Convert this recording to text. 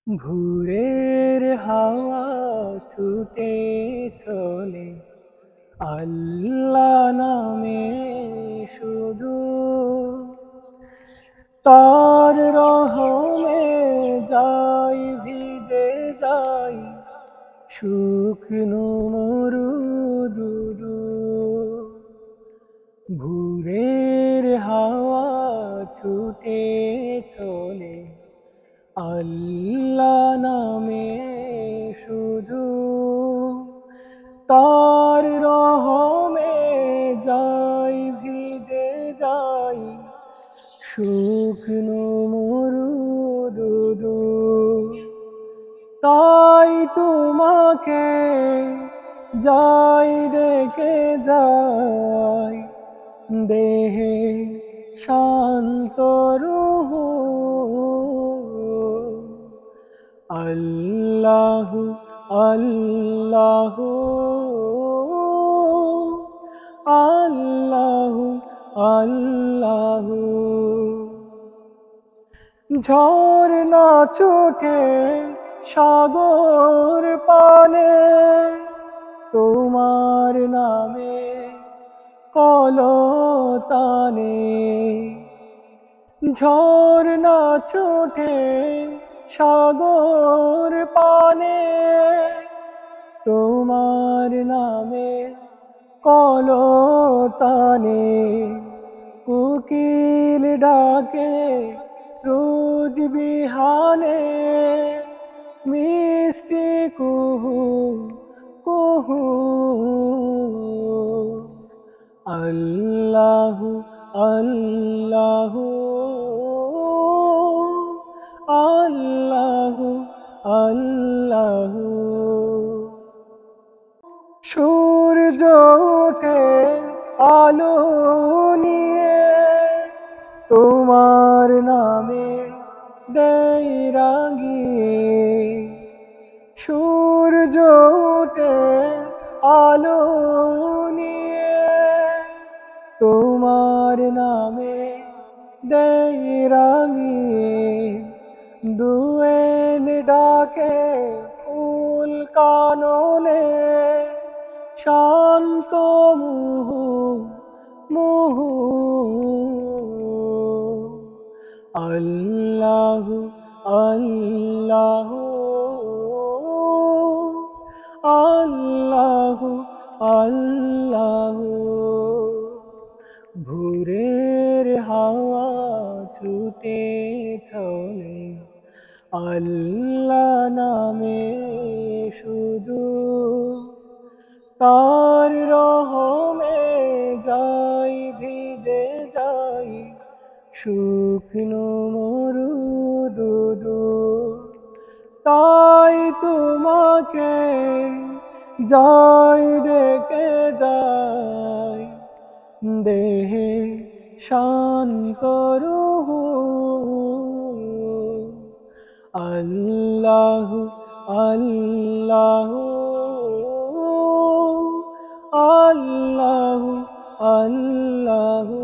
ভোরের হাওয়া ছুটে চলে আল্লাহ নামে শুধু, তার রহমে যাই ভিজে যাই শুকনো মরুদুদু। ভোরের হাওয়া ছুটে চলে আল্লাহ নামে শুধু, তার রহমে যাই ভিজে যাই শুকনো মরুদুদু। তাই তোমাকে যাই ডেকে যাই দেহে শান্ত রুহু। আল্লাহু আল্লাহু আল্লাহু আল্লাহু। ঝর্ণা ছুটে সাগর পানে তোমার নামে কলতানে। ঝর্ণা ছুটে সাগর পানে তোমার নামে কলতানে। কোকিল ডাকে রোজ বিহানে মিষ্টি কুহু কুহু। আল্লাহু আল্লাহু আল্লাহু আল্লাহু। সূর্য ওঠে আলো নিয়ে তোমার নামে দেই রাঙিয়ে। সূর্য ওঠে আলো নিয়ে তোমার নামে দেই রাঙিয়ে। দোয়েল ডাকে ফুল কাননে শান্ত মুহু মুহু। আল্লাহু আল্লাহু আল্লাহু আল্লাহু। ভোরের হাওয়া ছুটে চলে আল্লাহ নামে শুধু, তার রহমে যাই ভিজে যাই শুকনো মরুদুদু। তাই তোমাকে যাই ডেকে যাই দেহে শান্ত রুহু। আল্লাহু আল্লাহু আল্লাহু আল্লাহু।